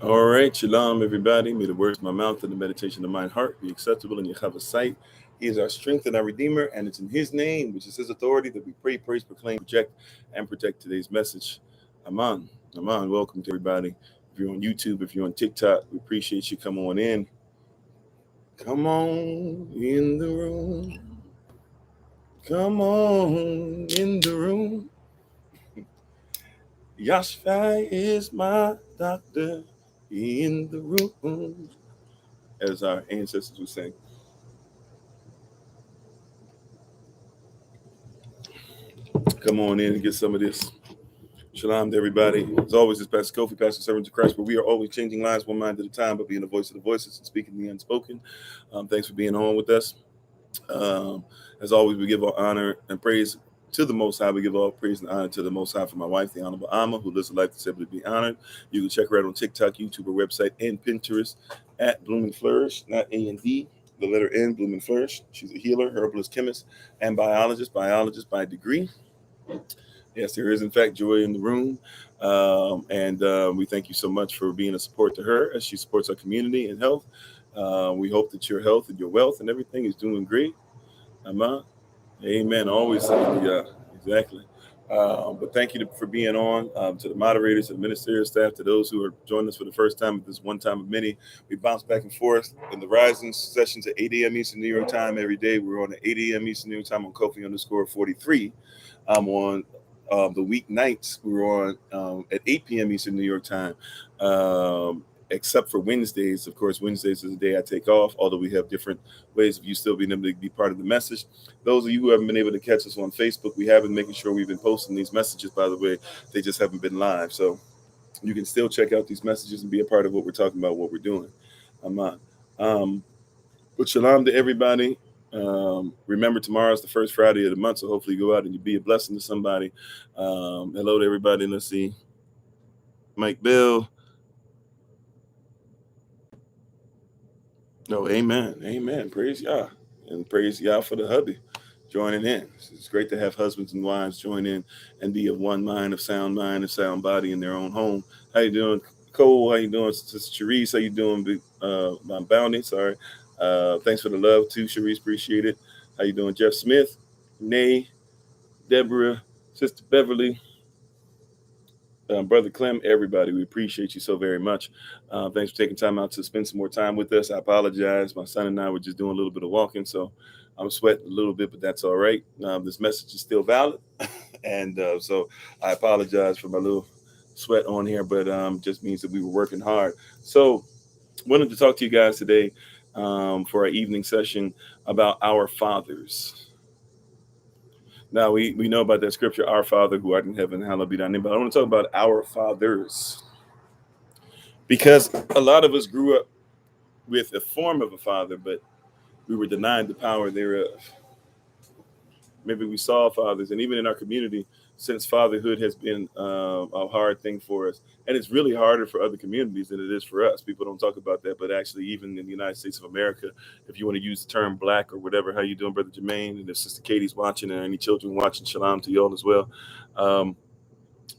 All right, shalom, everybody. May the words of my mouth and the meditation of my heart be acceptable in Yahweh's sight. He is our strength and our Redeemer, and it's in His name, which is His authority, that we pray, praise, proclaim, project, and protect today's message. Aman. Aman. Welcome to everybody. If you're on YouTube, if you're on TikTok, we appreciate you. Come on in. Come on in the room. Come on in the room. Yashai is my doctor in the room, as our ancestors would say. Come on in and get some of this. Shalom to everybody. As always, it's Pastor Kofi, Pastor Servant of Christ, but we are always changing lives one mind at a time, but being the voice of the voiceless and speaking the unspoken. Thanks for being on with us. Um, as always, we give all honor and praise to the Most High. We give all praise and honor to the Most High for my wife, the Honorable Amma, who lives a life that's able to be honored. You can check her out on TikTok, YouTube, her website, and Pinterest at Bloom and Flourish, not A&D, the letter N, Bloom and Flourish. She's a healer, herbalist, chemist, and biologist by degree. Yes, there is, in fact, joy in the room. And we thank you so much for being a support to her as she supports our community and health. We hope that your health and your wealth and everything is doing great. Amen. Amen. Always. Yeah, exactly. But thank you for being on, to the moderators, to the ministerial staff, to those who are joining us for the first time at this one time of many. We bounce back and forth in the rising sessions at 8 a.m. Eastern New York time every day. We're on at 8 a.m. Eastern New York time on Kofi_43. I'm on the weeknights. We were on at 8 p.m. Eastern New York time. Except for Wednesdays. Of course, Wednesdays is the day I take off, although we have different ways of you still being able to be part of the message. Those of you who haven't been able to catch us on Facebook, we have been making sure we've been posting these messages, by the way. They just haven't been live. So you can still check out these messages and be a part of what we're talking about, what we're doing. But shalom to everybody. Remember, tomorrow is the first Friday of the month, so hopefully you go out and you be a blessing to somebody. Hello to everybody. Let's see. Mike Bill. No, amen. Amen. Praise Yah. And praise Yah for the hubby joining in. It's great to have husbands and wives join in and be of one mind, of sound body in their own home. How you doing, Cole? How you doing, Sister Sharice? How you doing, my Bounty? Sorry. Thanks for the love, too, Sharice. Appreciate it. How you doing, Jeff Smith? Nay, Deborah, Sister Beverly, Brother Clem, everybody, we appreciate you so very much. Thanks for taking time out to spend some more time with us. I apologize. My son and I were just doing a little bit of walking, so I'm sweating a little bit, but that's all right. This message is still valid. And so I apologize for my little sweat on here, but just means that we were working hard. So wanted to talk to you guys today for our evening session about our fathers. Now, we know about that scripture, our Father who art in heaven, hallowed be thy name. But I want to talk about our fathers, because a lot of us grew up with a form of a father, but we were denied the power thereof. Maybe we saw fathers, and even in our community, since fatherhood has been a hard thing for us, and it's really harder for other communities than it is for us. People don't talk about that, but actually, even in the United States of America, if you want to use the term black or whatever, how you doing, Brother Jermaine? And if Sister Katie's watching, and any children watching, shalom to y'all as well. Um,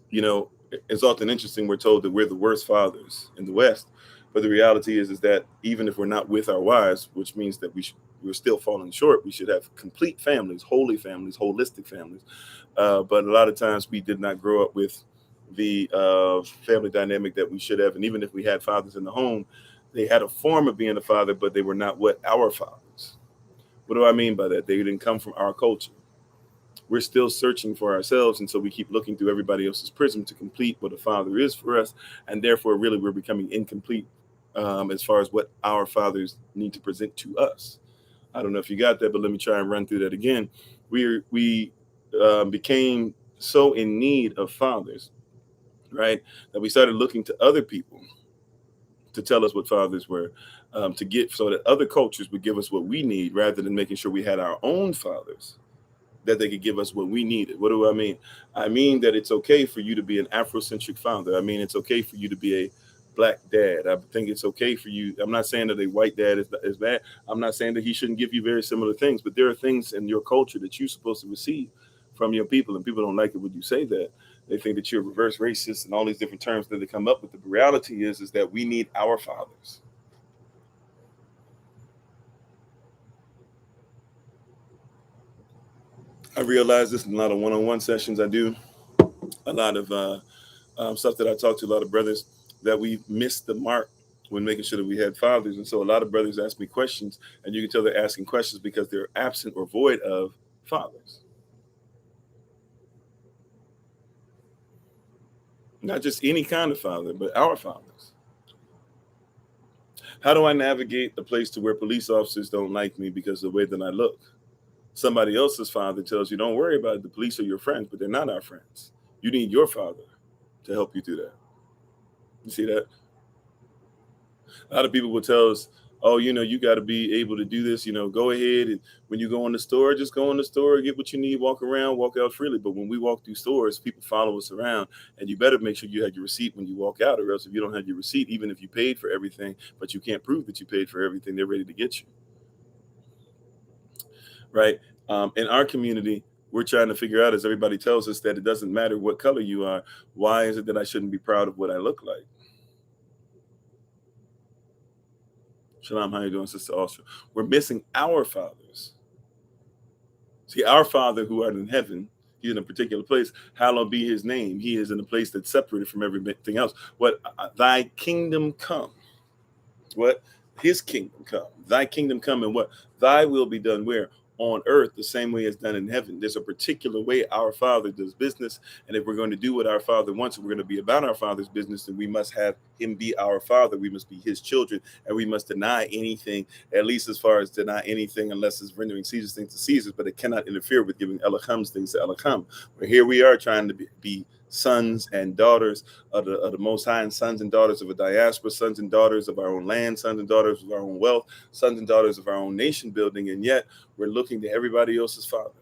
you know, it's often interesting. We're told that we're the worst fathers in the West, but the reality is that even if we're not with our wives, which means that we're still falling short. We should have complete families, holy families, holistic families. But a lot of times we did not grow up with the family dynamic that we should have. And even if we had fathers in the home, they had a form of being a father, but they were not what our fathers. What do I mean by that? They didn't come from our culture. We're still searching for ourselves. And so we keep looking through everybody else's prism to complete what a father is for us. And therefore, really, we're becoming incomplete as far as what our fathers need to present to us. I don't know if you got that, but let me try and run through that again. We became so in need of fathers, right, that we started looking to other people to tell us what fathers were, to get so that other cultures would give us what we need, rather than making sure we had our own fathers, that they could give us what we needed. What do I mean? I mean that it's okay for you to be an Afrocentric father. I mean, it's okay for you to be a black dad. I think it's okay for you. I'm not saying that a white dad is bad. I'm not saying that he shouldn't give you very similar things, but there are things in your culture that you're supposed to receive from your people, and people don't like it when you say that. They think that you're reverse racist and all these different terms that they come up with. The reality is that we need our fathers. I realize this in a lot of one-on-one sessions I do, a lot of stuff that I talk to a lot of brothers, that we missed the mark when making sure that we had fathers. And so a lot of brothers ask me questions, and you can tell they're asking questions because they're absent or void of fathers. Not just any kind of father, but our fathers. How do I navigate a place to where police officers don't like me because of the way that I look? Somebody else's father tells you, don't worry about it. The police are your friends, but they're not our friends. You need your father to help you do that. You see that? A lot of people will tell us, oh, you got to be able to do this, go ahead. And when you go in the store, just go in the store, get what you need, walk around, walk out freely. But when we walk through stores, people follow us around, and you better make sure you have your receipt when you walk out, or else if you don't have your receipt, even if you paid for everything, but you can't prove that you paid for everything, they're ready to get you. Right. In our community, we're trying to figure out, as everybody tells us, that it doesn't matter what color you are. Why is it that I shouldn't be proud of what I look like? Shalom, how you doing, Sister Austria? We're missing our fathers. See, our Father who art in heaven, he's in a particular place. Hallowed be his name. He is in a place that's separated from everything else. What? Thy kingdom come. What? His kingdom come. Thy kingdom come, and what? Thy will be done where? On earth, the same way it's done in heaven. There's a particular way our Father does business. And if we're going to do what our Father wants, and we're going to be about our Father's business, then we must have him be our Father. We must be his children, and we must deny anything, at least as far as deny anything, unless it's rendering Caesar's things to Caesar, but it cannot interfere with giving Elohim's things to Elohim. But here we are trying to be sons and daughters of the Most High, and sons and daughters of a diaspora, sons and daughters of our own land, sons and daughters of our own wealth, sons and daughters of our own nation building, and yet we're looking to everybody else's father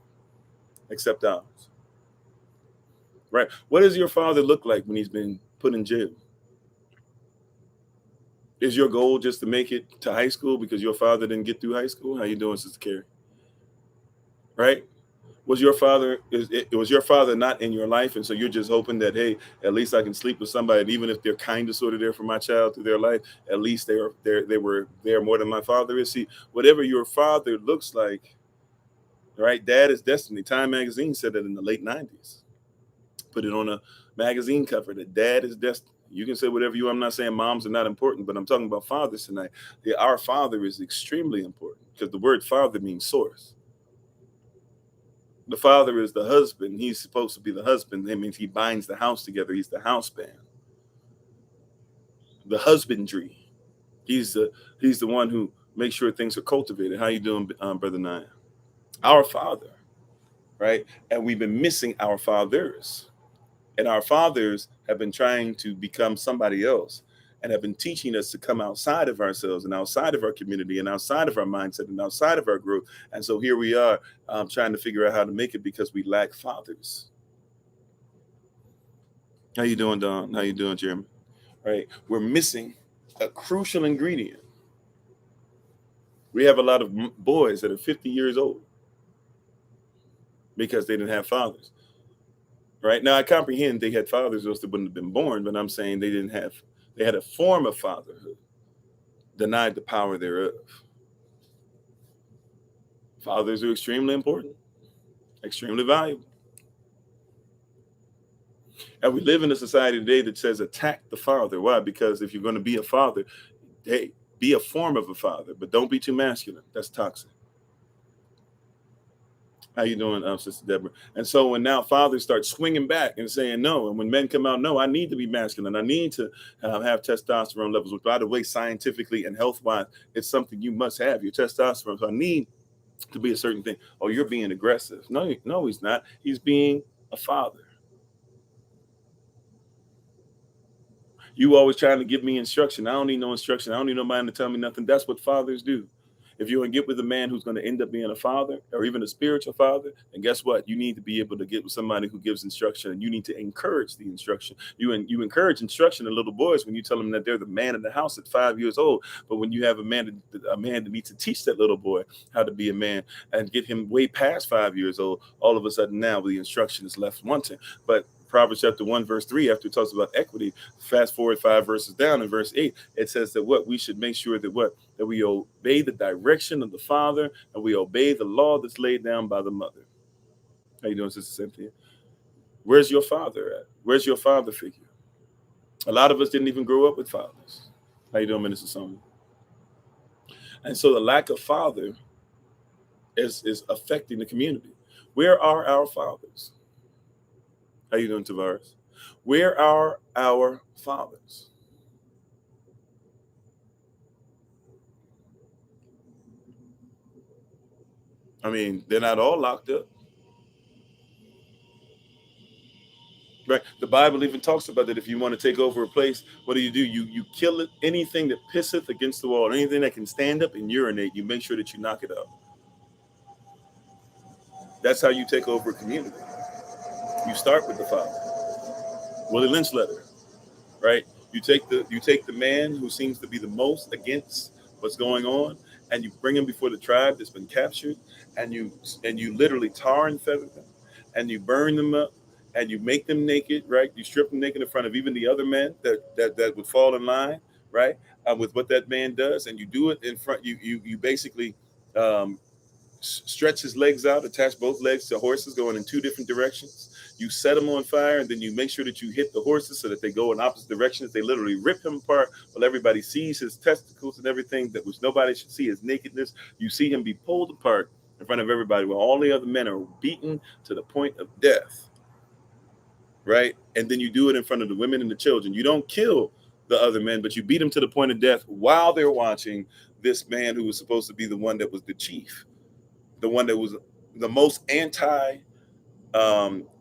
except ours. Right? What does your father look like when he's been put in jail? Is your goal just to make it to high school because your father didn't get through high school? How you doing, Sister Carrie? Right? Was your father not in your life, and so you're just hoping that, hey, at least I can sleep with somebody, and even if they're kind of sort of there for my child through their life, at least they were there more than my father is. See, whatever your father looks like, right? Dad is destiny. Time magazine said that in the late 90s. Put it on a magazine cover that dad is destiny. You can say whatever you want. I'm not saying moms are not important, but I'm talking about fathers tonight. Our father is extremely important because the word father means source. The father is the husband. He's supposed to be the husband. That means he binds the house together. He's the house band. The husbandry. He's the one who makes sure things are cultivated. How you doing, Brother Naya? Our father, right? And we've been missing our fathers. And our fathers have been trying to become somebody else, and have been teaching us to come outside of ourselves and outside of our community and outside of our mindset and outside of our growth. And so here we are trying to figure out how to make it because we lack fathers. How you doing, Don? How you doing, Jeremy? Right? We're missing a crucial ingredient. We have a lot of boys that are 50 years old because they didn't have fathers. Right? Now, I comprehend they had fathers, else they wouldn't have been born, but I'm saying they had a form of fatherhood, denied the power thereof. Fathers are extremely important, extremely valuable. And we live in a society today that says attack the father. Why? Because if you're going to be a father, hey, be a form of a father, but don't be too masculine. That's toxic. How you doing, Sister Deborah? And so when now fathers start swinging back and saying no, and when men come out, no, I need to be masculine. I need to have testosterone levels, which, by the way, scientifically and health-wise, it's something you must have, your testosterone. So I need to be a certain thing. Oh, you're being aggressive. No, he's not. He's being a father. You always trying to give me instruction. I don't need no instruction. I don't need nobody to tell me nothing. That's what fathers do. If you want to get with a man who's going to end up being a father or even a spiritual father, then guess what? You need to be able to get with somebody who gives instruction, and you need to encourage the instruction. You encourage instruction in little boys when you tell them that they're the man in the house at 5 years old. But when you have a man that needs to teach that little boy how to be a man and get him way past 5 years old, all of a sudden now the instruction is left wanting. But Proverbs chapter 1, verse 3, after it talks about equity, fast forward 5 verses down in verse 8, it says that what we should make sure that we obey the direction of the father and we obey the law that's laid down by the mother. How you doing, Sister Cynthia? Where's your father at? Where's your father figure? A lot of us didn't even grow up with fathers. How you doing, Minister Sonia? And so the lack of father is affecting the community. Where are our fathers? How you doing, Tavares? Where are our fathers? I mean, they're not all locked up. Right? The Bible even talks about that. If you want to take over a place, what do? You kill it, anything that pisseth against the wall, anything that can stand up and urinate, you make sure that you knock it out. That's how you take over a community. You start with the father. Willie Lynch letter, right? You take the man who seems to be the most against what's going on, and you bring him before the tribe that's been captured, and you literally tar and feather them, and you burn them up, and you make them naked, right? You strip them naked in front of even the other men that would fall in line, right? With what that man does, and you do it in front. You basically stretch his legs out, attach both legs to horses going in 2 different directions. You set them on fire, and then you make sure that you hit the horses so that they go in opposite directions. They literally rip him apart while everybody sees his testicles and everything that which nobody should see, his nakedness. You see him be pulled apart in front of everybody while all the other men are beaten to the point of death, right? And then you do it in front of the women and the children. You don't kill the other men, but you beat them to the point of death while they're watching this man who was supposed to be the one that was the chief, the one that was the most anti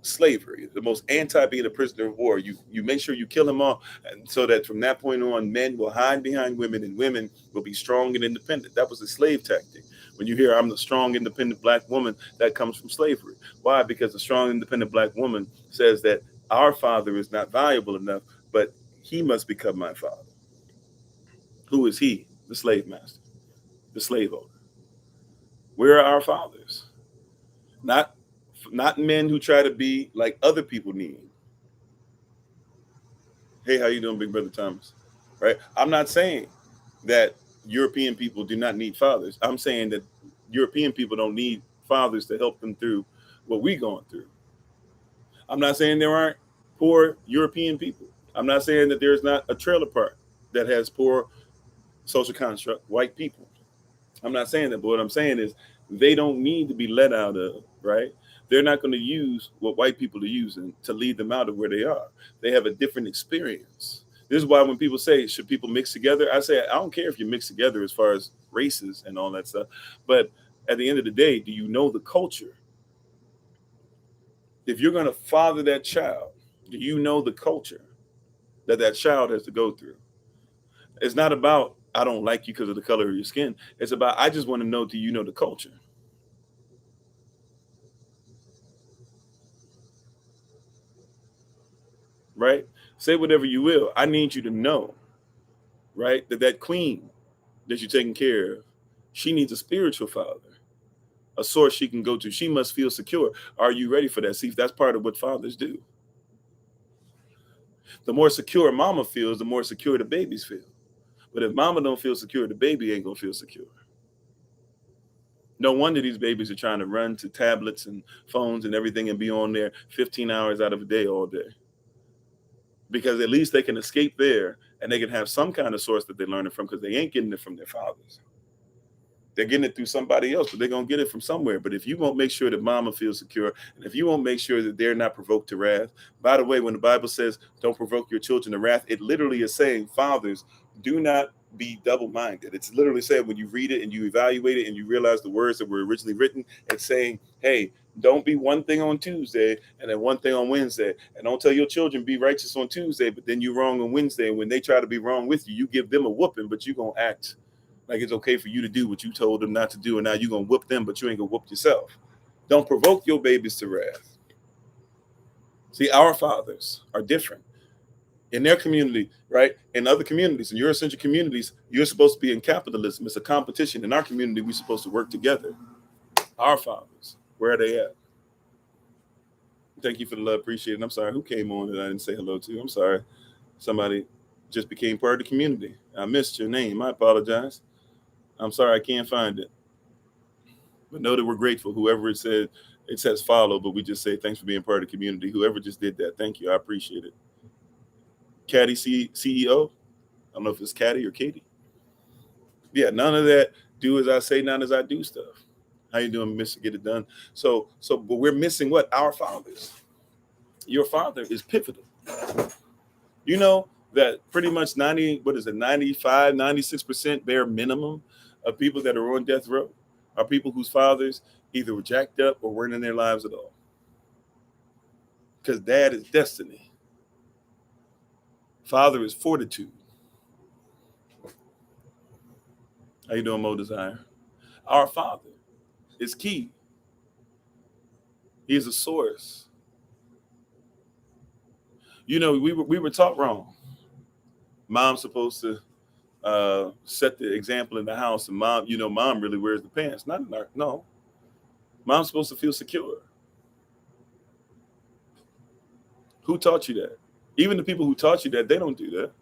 slavery, the most anti being a prisoner of war. You make sure you kill him off, and so that from that point on, men will hide behind women, and women will be strong and independent. That was a slave tactic. When you hear "I'm the strong, independent black woman," that comes from slavery. Why? Because the strong, independent black woman says that our father is not valuable enough, but he must become my father. Who is he? The slave master, the slave owner. Where are our fathers? Not men who try to be like other people need. Hey, how you doing, Big Brother Thomas? Right? I'm not saying that European people do not need fathers. I'm saying that European people don't need fathers to help them through what we're going through. I'm not saying there aren't poor European people. I'm not saying that there's not a trailer park that has poor social construct white people. I'm not saying that, but what I'm saying is they don't need to be let out of, right? They're not going to use what white people are using to lead them out of where they are. They have a different experience. This is why when people say, should people mix together? I say, I don't care if you mix together as far as races and all that stuff. But at the end of the day, do you know the culture? If you're going to father that child, do you know the culture that child has to go through? It's not about, I don't like you because of the color of your skin. It's about, I just want to know, do you know the culture? Right? Say whatever you will. I need you to know, right, that queen that you're taking care of, she needs a spiritual father, a source she can go to. She must feel secure. Are you ready for that? See, that's part of what fathers do. The more secure mama feels, the more secure the babies feel. But if mama don't feel secure, the baby ain't gonna feel secure. No wonder these babies are trying to run to tablets and phones and everything and be on there 15 hours out of a day all day. Because at least they can escape there and they can have some kind of source that they're learning from, because they ain't getting it from their fathers. They're getting it through somebody else, but they're going to get it from somewhere. But if you won't make sure that mama feels secure, and if you won't make sure that they're not provoked to wrath, by the way, when the Bible says don't provoke your children to wrath, it literally is saying, fathers, do not be double-minded. It's literally saying, when you read it and you evaluate it and you realize the words that were originally written, it's saying, hey, don't be one thing on Tuesday and then one thing on Wednesday. And don't tell your children be righteous on Tuesday, but then you're wrong on Wednesday. And when they try to be wrong with you, you give them a whooping, but you're going to act like it's okay for you to do what you told them not to do. And now you're going to whoop them, but you ain't going to whoop yourself. Don't provoke your babies to wrath. See, our fathers are different. In their community, right? In other communities, in Eurocentric communities, you're supposed to be in capitalism. It's a competition. In our community, we're supposed to work together. Our fathers, where are they at? Thank you for the love. Appreciate it. I'm sorry. Who came on that I didn't say hello to? I'm sorry. Somebody just became part of the community. I missed your name. I apologize. I'm sorry. I can't find it. But know that we're grateful. Whoever it says follow, but we just say thanks for being part of the community. Whoever just did that, thank you. I appreciate it. Caddy CEO. I don't know if it's Caddy or Katie. Yeah, none of that. Do as I say, not as I do stuff. How you doing, Mr. Get It Done? But we're missing what? Our fathers. Your father is pivotal. You know that pretty much 95, 96% bare minimum of people that are on death row are people whose fathers either were jacked up or weren't in their lives at all. Because dad is destiny. Father is fortitude. How you doing, Mo Desire? Our father is key. He is a source. You know, we were taught wrong. Mom's supposed to set the example in the house, and mom really wears the pants. Not in our, no. Mom's supposed to feel secure. Who taught you that? Even the people who taught you that, they don't do that.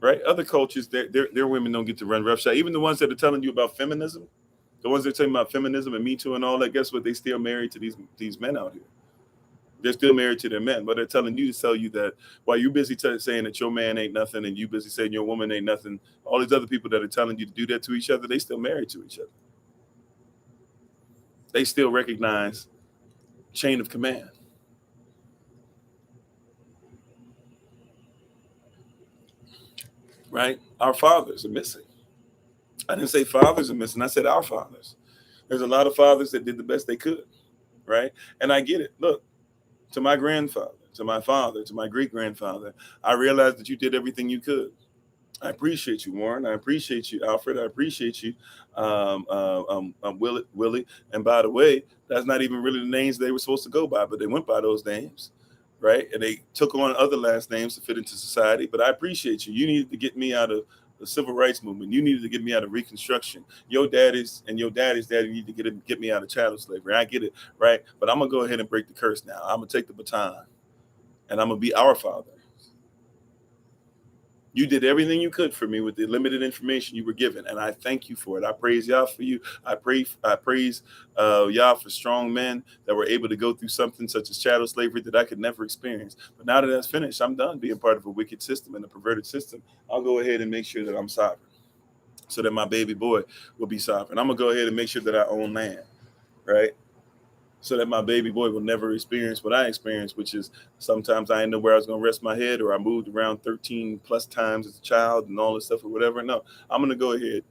Right? Other cultures, their women don't get to run roughshod. Even the ones that are telling you about feminism, the ones that are talking about feminism and Me Too and all that, guess what? They still married to these men out here. They're still married to their men, but they're telling you to tell you that while you're busy saying that your man ain't nothing and you busy saying your woman ain't nothing, all these other people that are telling you to do that to each other, they still married to each other. They still recognize chain of command. Right? Our fathers are missing. I didn't say fathers are missing. I said our fathers. There's a lot of fathers that did the best they could. Right? And I get it. Look, to my grandfather, to my father, to my great grandfather, I realized that you did everything you could. I appreciate you, Warren. I appreciate you, Alfred. I appreciate you, Willie. And by the way, that's not even really the names they were supposed to go by, but they went by those names, right? And they took on other last names to fit into society. But I appreciate you. You needed to get me out of the civil rights movement. You needed to get me out of Reconstruction. Your daddy's daddy need to get me out of chattel slavery. I get it, right? But I'm gonna go ahead and break the curse now. I'm gonna take the baton, and I'm gonna be our father. You did everything you could for me with the limited information you were given, and I thank you for it. I praise Yah for you. I praise Yah for strong men that were able to go through something such as chattel slavery that I could never experience. But now that that's finished, I'm done being part of a wicked system and a perverted system. I'll go ahead and make sure that I'm sovereign, so that my baby boy will be sovereign. I'm gonna go ahead and make sure that I own land, right? So that my baby boy will never experience what I experienced, which is sometimes I didn't know where I was going to rest my head, or I moved around 13 plus times as a child and all this stuff or whatever. No, I'm going to go ahead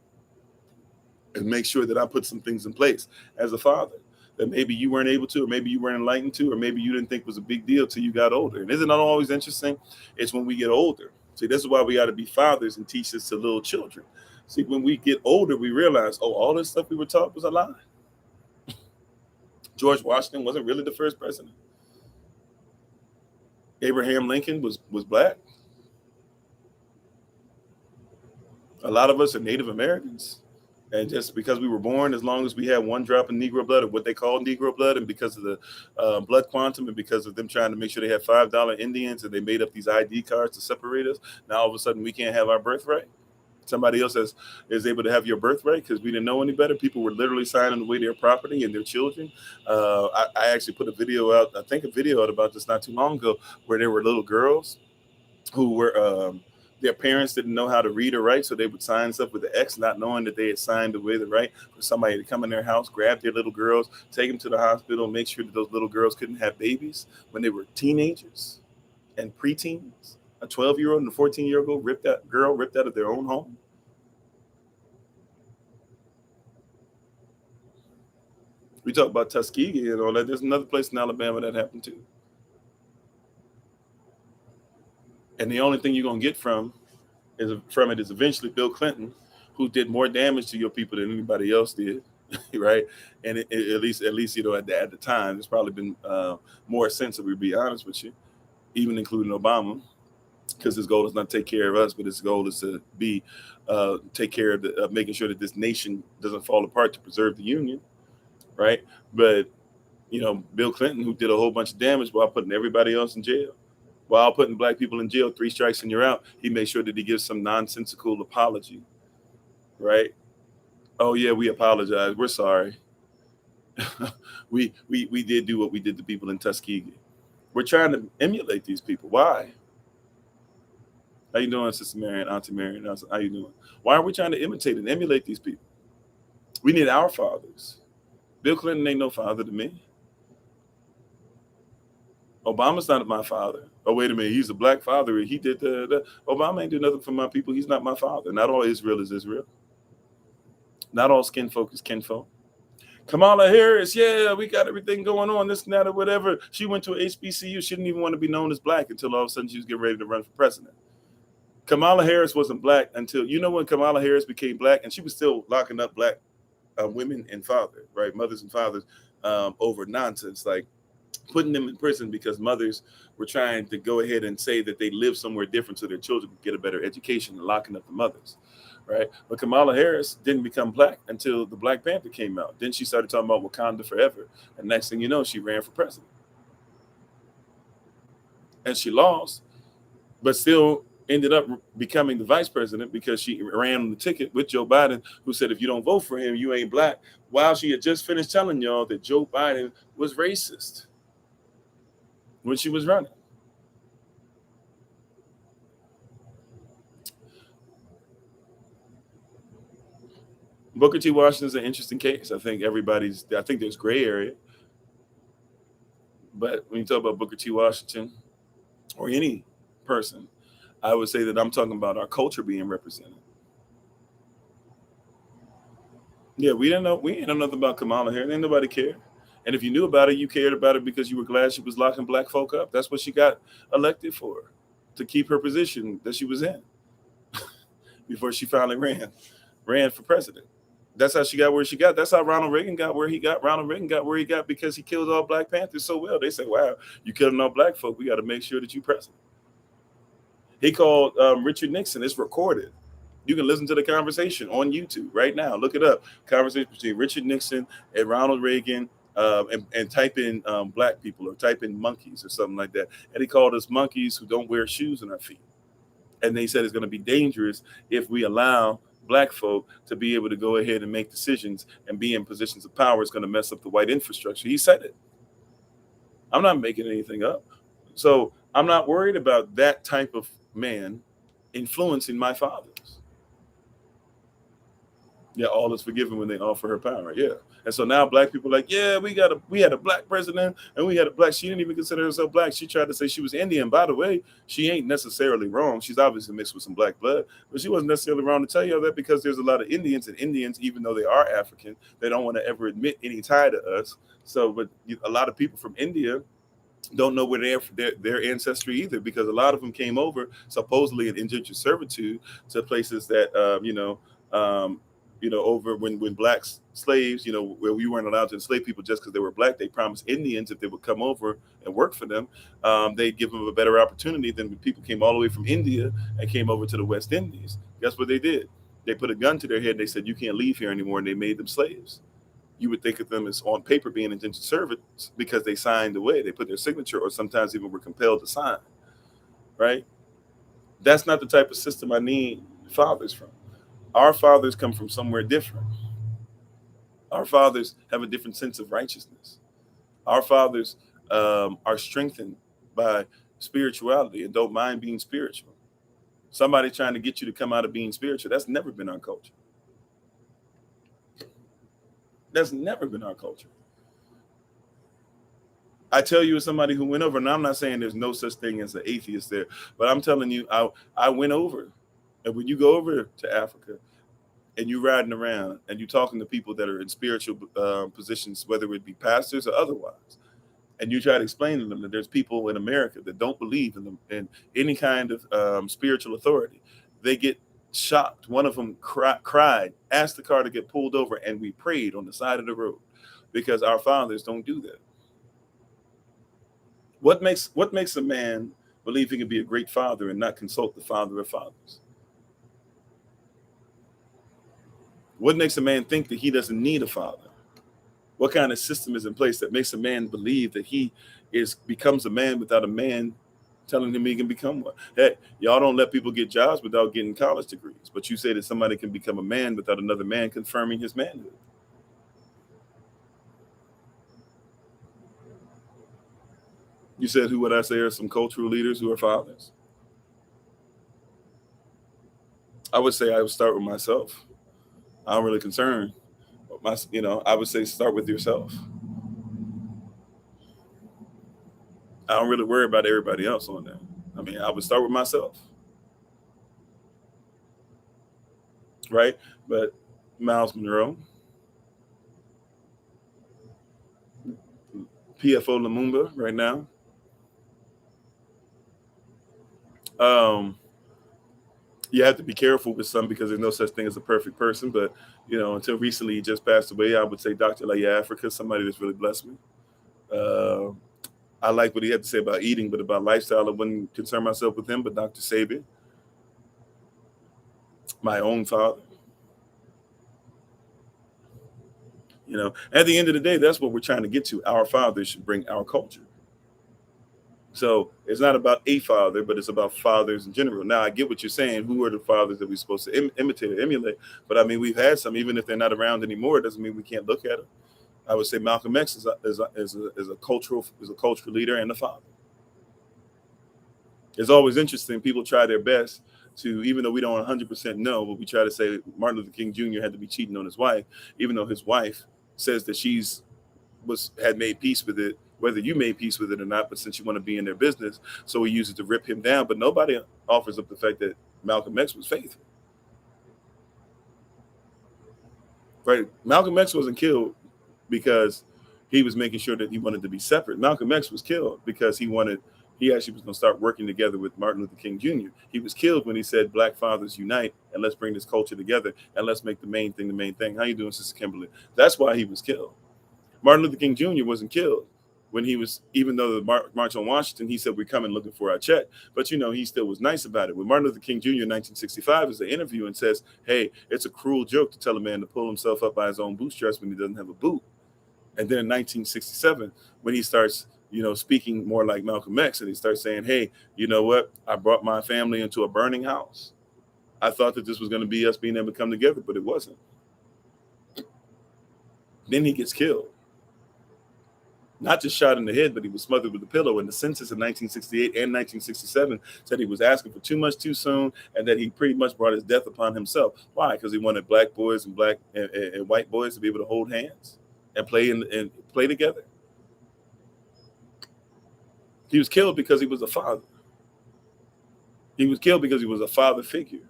and make sure that I put some things in place as a father that maybe you weren't able to, or maybe you weren't enlightened to, or maybe you didn't think was a big deal till you got older. And isn't that always interesting? It's when we get older. See, this is why we got to be fathers and teach this to little children. See, when we get older, we realize, oh, all this stuff we were taught was a lie. George Washington wasn't really the first president. Abraham Lincoln was black. A lot of us are Native Americans. And just because we were born, as long as we had one drop of Negro blood, or what they call Negro blood, and because of the blood quantum, and because of them trying to make sure they had $5 Indians, and they made up these ID cards to separate us, now all of a sudden we can't have our birthright. Somebody else is able to have your birthright because we didn't know any better. People were literally signing away their property and their children. I actually put a video out about this not too long ago, where there were little girls who were their parents didn't know how to read or write, so they would sign stuff with the X, not knowing that they had signed away the right for somebody to come in their house, grab their little girls, take them to the hospital, make sure that those little girls couldn't have babies when they were teenagers and preteens. A 12-year-old and a 14-year-old ripped out of their own home. We talk about Tuskegee and all that. There's another place in Alabama that happened too. And the only thing you're gonna get from it is eventually Bill Clinton, who did more damage to your people than anybody else did, right? And at least at the time, it's probably been more sensible, to be honest with you, even including Obama, because his goal is not to take care of us, but his goal is to take care of making sure that this nation doesn't fall apart, to preserve the union, right? But Bill Clinton, who did a whole bunch of damage while putting everybody else in jail, while putting black people in jail, 3 strikes and you're out. He made sure that he gives some nonsensical apology, right? Oh yeah, we apologize. We're sorry. we did do what we did to people in Tuskegee. We're trying to emulate these people. Why? How you doing, Sister Marion, Auntie Marion? How you doing? Why are we trying to imitate and emulate these people? We need our fathers. Bill Clinton ain't no father to me. Obama's not my father. Oh, wait a minute. He's a black father. He did Obama ain't do nothing for my people. He's not my father. Not all Israel is Israel. Not all skin folk is kinfolk. Kamala Harris, yeah, we got everything going on, this and that or whatever. She went to a HBCU. She didn't even want to be known as black until all of a sudden she was getting ready to run for president. Kamala Harris wasn't black until, when Kamala Harris became black, and she was still locking up black women and fathers, right? Mothers and fathers over nonsense, like putting them in prison because mothers were trying to go ahead and say that they live somewhere different so their children could get a better education, and locking up the mothers, right? But Kamala Harris didn't become black until the Black Panther came out. Then she started talking about Wakanda forever. And next thing you know, she ran for president. And she lost, but still ended up becoming the vice president because she ran on the ticket with Joe Biden, who said, if you don't vote for him, you ain't black. While she had just finished telling y'all that Joe Biden was racist when she was running. Booker T. Washington is an interesting case. I think there's gray area. But when you talk about Booker T. Washington or any person, I would say that I'm talking about our culture being represented. Yeah, we ain't know nothing about Kamala Harris. Ain't nobody care. And if you knew about it, you cared about it because you were glad she was locking black folk up. That's what she got elected for, to keep her position that she was in before she finally ran for president. That's how she got where she got. That's how Ronald Reagan got where he got. Ronald Reagan got where he got because he killed all Black Panthers so well. They said, wow, you killing all black folk. We got to make sure that you president. He called Richard Nixon. It's recorded. You can listen to the conversation on YouTube right now. Look it up. Conversation between Richard Nixon and Ronald Reagan, and type in black people or type in monkeys or something like that. And he called us monkeys who don't wear shoes on our feet. And they said it's going to be dangerous if we allow black folk to be able to go ahead and make decisions and be in positions of power. It's going to mess up the white infrastructure. He said it. I'm not making anything up. So I'm not worried about that type of man influencing my fathers. Yeah, all is forgiven when they offer her power. Yeah. And so now black people are like, yeah, we had a black president and we had a black. She didn't even consider herself black. She tried to say she was Indian. By the way, she ain't necessarily wrong. She's obviously mixed with some black blood, but she wasn't necessarily wrong to tell you all that because there's a lot of Indians, and Indians, even though they are African, they don't want to ever admit any tie to us. So, but a lot of people from India don't know where their ancestry either, because a lot of them came over supposedly in indentured servitude to places that over when black slaves, where we weren't allowed to enslave people just because they were black. They promised Indians if they would come over and work for them, they'd give them a better opportunity than when people came all the way from India and came over to the West Indies. Guess what they did? They put a gun to their head. They said, you can't leave here anymore. And they made them slaves. You would think of them as on paper being indentured servants because they signed away. They put their signature, or sometimes even were compelled to sign, right? That's not the type of system I need fathers from. Our fathers come from somewhere different. Our fathers have a different sense of righteousness. Our fathers are strengthened by spirituality and don't mind being spiritual. Somebody trying to get you to come out of being spiritual, that's never been our culture. That's never been our culture. I tell you, as somebody who went over, and I'm not saying there's no such thing as an atheist there, but I'm telling you, I went over. And when you go over to Africa and you're riding around and you're talking to people that are in spiritual positions, whether it be pastors or otherwise, and you try to explain to them that there's people in America that don't believe in any kind of spiritual authority, they get shocked. One of them cried, asked the car to get pulled over, and we prayed on the side of the road because our fathers don't do that. What makes a man believe he can be a great father and not consult the father of fathers? What makes a man think that he doesn't need a father? What kind of system is in place that makes a man believe that he becomes a man without a man telling him he can become one? Hey, y'all don't let people get jobs without getting college degrees, but you say that somebody can become a man without another man confirming his manhood. You said, who would I say are some cultural leaders who are fathers? I would say I would start with myself. I'm really concerned. I would say start with yourself. I don't really worry about everybody else on that. I mean, I would start with myself, right? But Miles Monroe, PFO Lumumba right now. You have to be careful with some because there's no such thing as a perfect person. But, until recently he just passed away, I would say Dr. Laya Africa, somebody that's really blessed me. I like what he had to say about eating, but about lifestyle, I wouldn't concern myself with him. But Dr. Sabian, my own father, at the end of the day, that's what we're trying to get to. Our fathers should bring our culture. So it's not about a father, but it's about fathers in general. Now, I get what you're saying. Who are the fathers that we're supposed to imitate or emulate? But I mean, we've had some, even if they're not around anymore, it doesn't mean we can't look at them. I would say Malcolm X is a cultural leader and a father. It's always interesting. People try their best to, even though we don't 100% know, but we try to say Martin Luther King Jr. had to be cheating on his wife, even though his wife says that had made peace with it, whether you made peace with it or not, but since you want to be in their business, so we use it to rip him down. But nobody offers up the fact that Malcolm X was faithful. Right? Malcolm X wasn't killed because he was making sure that he wanted to be separate. Malcolm X was killed because he actually was going to start working together with Martin Luther King Jr. He was killed when he said, Black fathers unite and let's bring this culture together and let's make the main thing the main thing. How you doing, Sister Kimberly? That's why he was killed. Martin Luther King Jr. wasn't killed when he was, even though the March on Washington, he said, we're coming looking for our check. But, he still was nice about it. When Martin Luther King Jr. in 1965 is an interview and says, hey, it's a cruel joke to tell a man to pull himself up by his own bootstraps when he doesn't have a boot. And then in 1967, when he starts, speaking more like Malcolm X, and he starts saying, hey, you know what? I brought my family into a burning house. I thought that this was going to be us being able to come together, but it wasn't. Then he gets killed. Not just shot in the head, but he was smothered with a pillow. And the census in 1968 and 1967 said he was asking for too much too soon, and that he pretty much brought his death upon himself. Why? Because he wanted black boys and black and white boys to be able to hold hands and play together. He was killed because he was a father. He was killed because he was a father figure.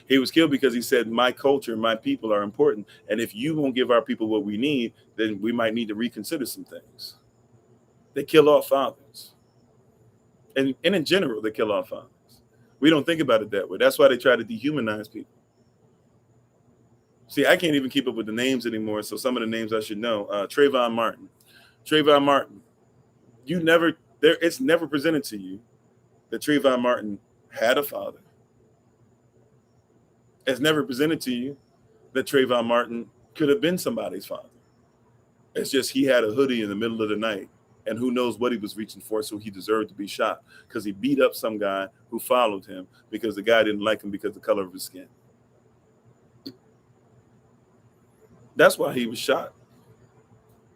He was killed because he said, my culture and my people are important. And if you won't give our people what we need, then we might need to reconsider some things. They kill off fathers. And in general, they kill off fathers. We don't think about it that way. That's why they try to dehumanize people. See, I can't even keep up with the names anymore. So some of the names I should know. Trayvon Martin. Trayvon Martin. It's never presented to you that Trayvon Martin had a father. It's never presented to you that Trayvon Martin could have been somebody's father. It's just he had a hoodie in the middle of the night, and who knows what he was reaching for, so he deserved to be shot because he beat up some guy who followed him because the guy didn't like him because of the color of his skin. That's why he was shot.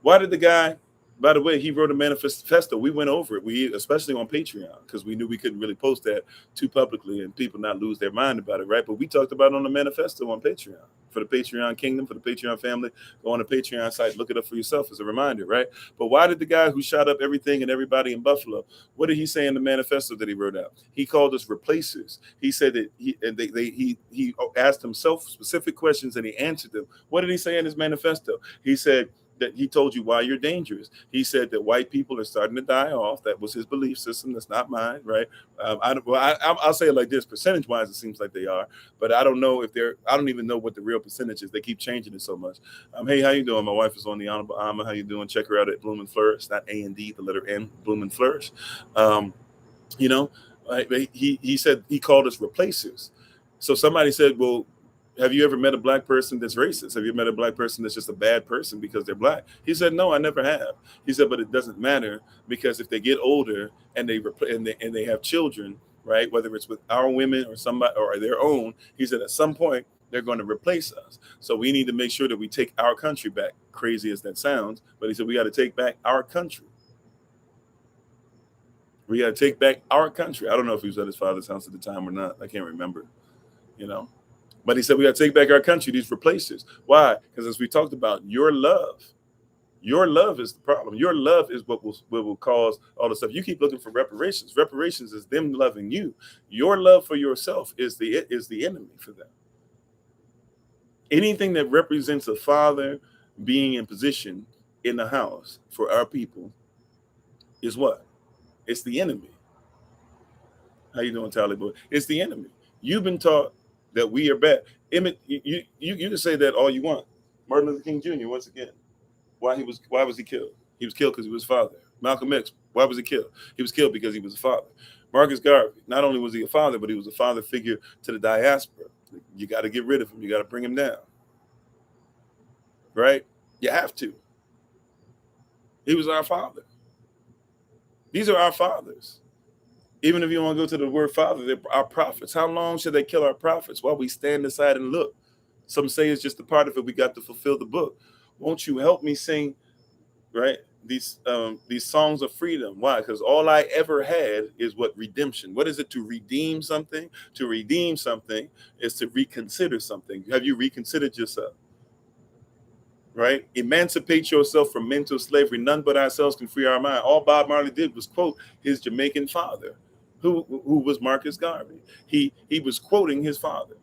Why did the guy, by the way, he wrote a manifesto. We went over it, especially on Patreon, because we knew we couldn't really post that too publicly and people not lose their mind about it, right? But we talked about it on the manifesto on Patreon. For the Patreon kingdom, for the Patreon family, go on the Patreon site, look it up for yourself as a reminder, right? But why did the guy who shot up everything and everybody in Buffalo, what did he say in the manifesto that he wrote out? He called us replacers. He said that he asked himself specific questions and he answered them. What did he say in his manifesto? He said that he told you why you're dangerous. He said that white people are starting to die off. That was his belief system. That's not mine, right? I'll say it like this: percentage-wise, it seems like they are, but I don't know if they're. I don't even know what the real percentage is. They keep changing it so much. Hey, how you doing? My wife is on the Honorable Alma. How you doing? Check her out at Bloom and Flourish. Not A&D, the letter N. Bloom and Flourish. He said he called us replacers. So somebody said, well, have you ever met a black person that's racist? Have you met a black person that's just a bad person because they're black? He said, no, I never have. He said, but it doesn't matter, because if they get older and they have children, right? Whether it's with our women or somebody or their own, he said at some point they're going to replace us. So we need to make sure that we take our country back. Crazy as that sounds, but he said we got to take back our country. We got to take back our country. I don't know if he was at his father's house at the time or not. I can't remember. You know, but he said we got to take back our country. These replacers. Why? Because as we talked about, your love is the problem. Your love is what will cause all the stuff. You keep looking for reparations. Reparations is them loving you. Your love for yourself is the enemy for them. Anything that represents a father being in position in the house for our people is what? It's the enemy. How you doing, Tally Boy? It's the enemy. You've been taught that we are bad. You can say that all you want. Martin Luther King Jr. once again. Why was he killed? He was killed because he was a father. Malcolm X, why was he killed? He was killed because he was a father. Marcus Garvey, not only was he a father, but he was a father figure to the diaspora. You got to get rid of him. You got to bring him down. Right? You have to. He was our father. These are our fathers. Even if you want to go to the word father, they're our prophets. How long should they kill our prophets while we stand aside and look? Some say it's just a part of it. We got to fulfill the book. Won't you help me sing, right? These songs of freedom. Why? Because all I ever had is what? Redemption. What is it to redeem something? To redeem something is to reconsider something. Have you reconsidered yourself? Right? Emancipate yourself from mental slavery. None but ourselves can free our mind. All Bob Marley did was quote his Jamaican father, who was Marcus Garvey. He was quoting his father.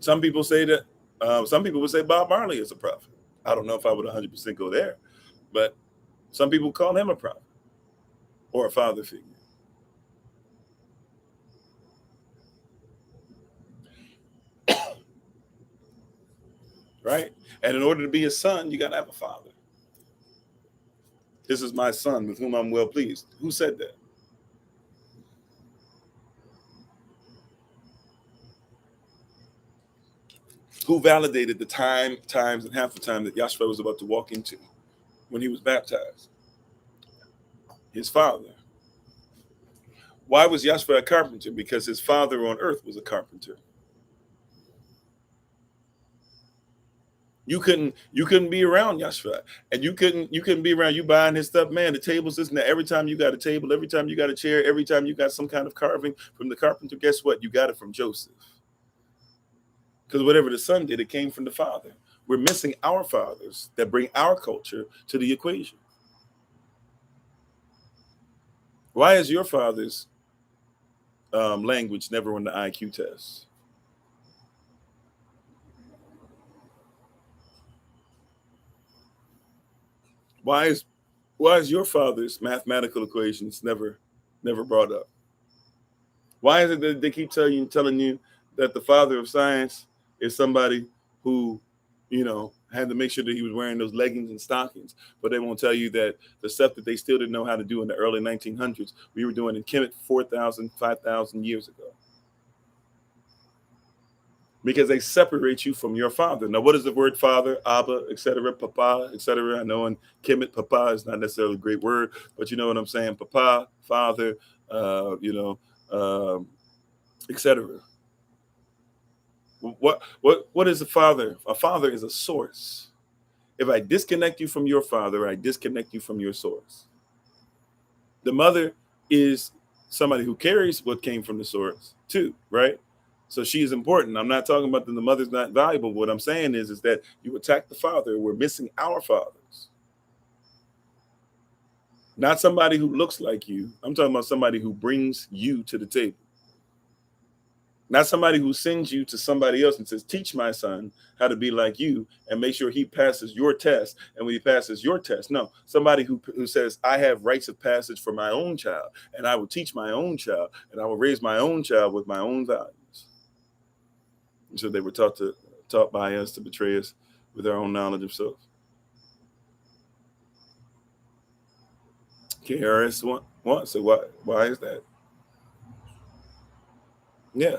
Some people say that. Some people would say Bob Marley is a prophet. I don't know if I would 100% go there, but some people call him a prophet or a father figure. Right? And in order to be a son, you got to have a father. This is my son with whom I'm well pleased. Who said that? Who validated the times, and half the time that Yahshua was about to walk into when he was baptized? His father. Why was Yahshua a carpenter? Because his father on earth was a carpenter. You couldn't be around Yahshua, and you couldn't be around you buying his stuff, man. The tables, this and that. Every time you got a table, every time you got a chair, every time you got some kind of carving from the carpenter, guess what? You got it from Joseph. Because whatever the son did, it came from the father. We're missing our fathers that bring our culture to the equation. Why is your father's language never on the IQ test? Why is your father's mathematical equations never brought up? Why is it that they keep telling you that the father of science is somebody who, had to make sure that he was wearing those leggings and stockings, but they won't tell you that the stuff that they still didn't know how to do in the early 1900s, we were doing in Kemet 4,000, 5,000 years ago. Because they separate you from your father. Now, what is the word father, Abba, etc., Papa, etc.? I know in Kemet, Papa is not necessarily a great word, but you know what I'm saying? Papa, father, etc. What is a father? A father is a source. If I disconnect you from your father, I disconnect you from your source. The mother is somebody who carries what came from the source too, right? So she is important. I'm not talking about that the mother's not valuable. What I'm saying is that you attack the father. We're missing our fathers. Not somebody who looks like you. I'm talking about somebody who brings you to the table. Not somebody who sends you to somebody else and says, teach my son how to be like you and make sure he passes your test. And when he passes your test, no, somebody who says, I have rites of passage for my own child, and I will teach my own child, and I will raise my own child with my own values. And so they were taught by us to betray us with our own knowledge of self. KRS One. So why is that? Yeah.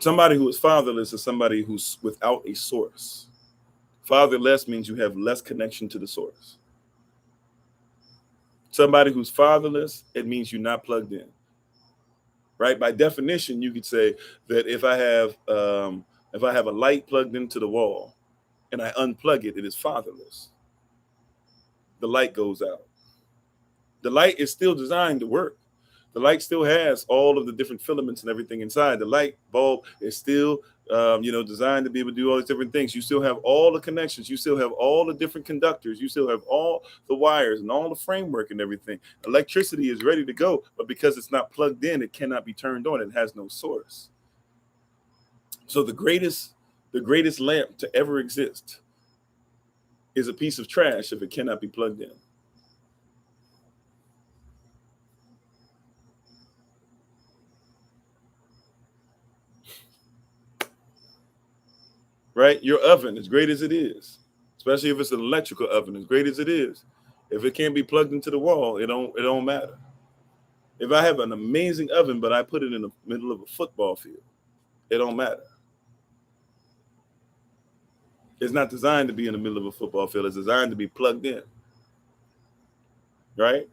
Somebody who is fatherless is somebody who's without a source. Fatherless means you have less connection to the source. Somebody who's fatherless, it means you're not plugged in. Right? By definition, you could say that if I have a light plugged into the wall and I unplug it, it is fatherless. The light goes out. The light is still designed to work. The light still has all of the different filaments and everything inside. The light bulb is still, designed to be able to do all these different things. You still have all the connections. You still have all the different conductors. You still have all the wires and all the framework and everything. Electricity is ready to go, but because it's not plugged in, it cannot be turned on. It has no source. So the greatest lamp to ever exist is a piece of trash if it cannot be plugged in. Right? Your oven, as great as it is, especially if it's an electrical oven, as great as it is, if it can't be plugged into the wall, it don't matter. If I have an amazing oven, but I put it in the middle of a football field, it don't matter. It's not designed to be in the middle of a football field. It's designed to be plugged in. Right?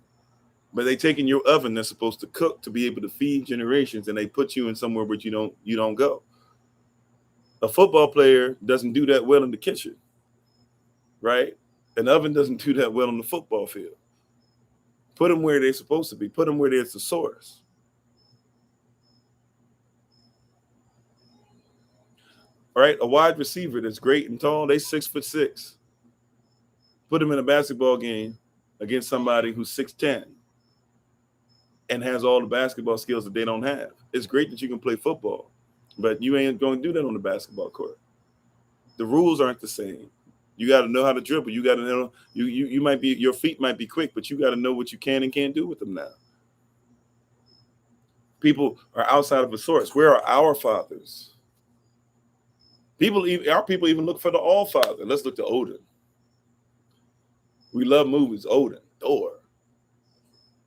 But they taking your oven that's supposed to cook to be able to feed generations, and they put you in somewhere where you don't go. A football player doesn't do that well in the kitchen. Right? An oven doesn't do that well on the football field. Put them where they're supposed to be. Put them where there's the source. All right, a wide receiver that's great and tall, they 6'6". Put them in a basketball game against somebody who's 6'10" and has all the basketball skills that they don't have. It's great that you can play football, but you ain't going to do that on the basketball court. The rules aren't the same. You got to know how to dribble. You got to know you might be, your feet might be quick, but you got to know what you can and can't do with them now. People are outside of a source. Where are our fathers? Our people even look for the All Father. Let's look to Odin. We love movies. Odin, Thor.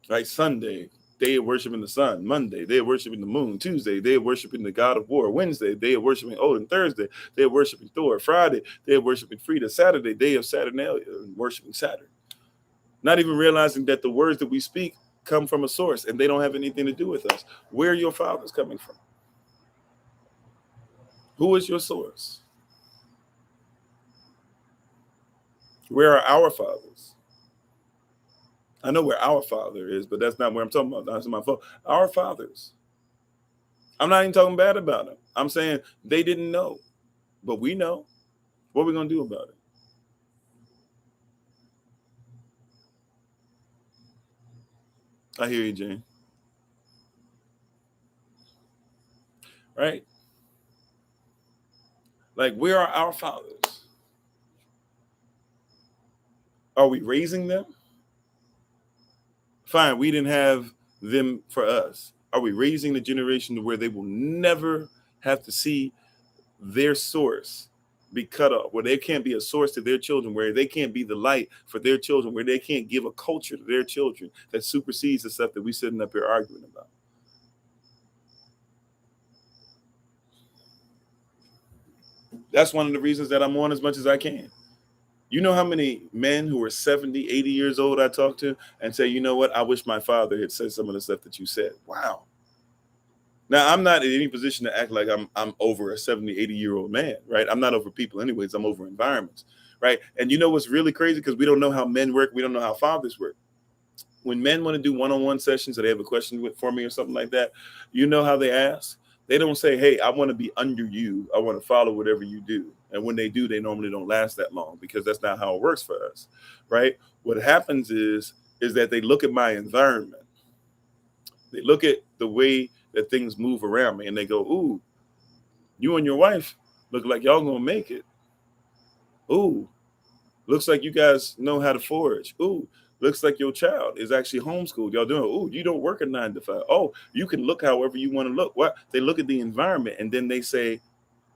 Right? Sunday, they are worshiping the sun. Monday, they are worshiping the moon. Tuesday, they are worshiping the god of war. Wednesday, they are worshiping Odin. Thursday, they are worshiping Thor. Friday, they are worshiping Frida. Saturday, day of Saturnalia, worshiping Saturn. Not even realizing that the words that we speak come from a source and they don't have anything to do with us. Where are your fathers coming from? Who is your source? Where are our fathers? I know where our father is, but that's not where I'm talking about. That's my fault. Our fathers. I'm not even talking bad about them. I'm saying they didn't know, but we know. What are we going to do about it? I hear you, Jane. Right? Like, where are our fathers? Are we raising them? Fine, we didn't have them for us. Are we raising the generation to where they will never have to see their source be cut off, where they can't be a source to their children, where they can't be the light for their children, where they can't give a culture to their children that supersedes the stuff that we sitting up here arguing about? That's one of the reasons that I'm on as much as I can. You know how many men who are 70, 80 years old I talk to and say, you know what, I wish my father had said some of the stuff that you said. Wow. Now, I'm not in any position to act like I'm over a 70, 80-year-old man, right? I'm not over people anyways. I'm over environments, right? And you know what's really crazy? Because we don't know how men work. We don't know how fathers work. When men want to do one-on-one sessions or they have a question for me or something like that, you know how they ask? They don't say, hey, I want to be under you. I want to follow whatever you do. And when they do, they normally don't last that long because that's not how it works for us, right? What happens is that they look at my environment. They look at the way that things move around me and they go, ooh, you and your wife look like y'all gonna make it. Ooh, looks like you guys know how to forage. Ooh, looks like your child is actually homeschooled. Y'all doing, ooh, you don't work a 9 to 5. Oh, you can look however you want to look. What? They look at the environment and then they say,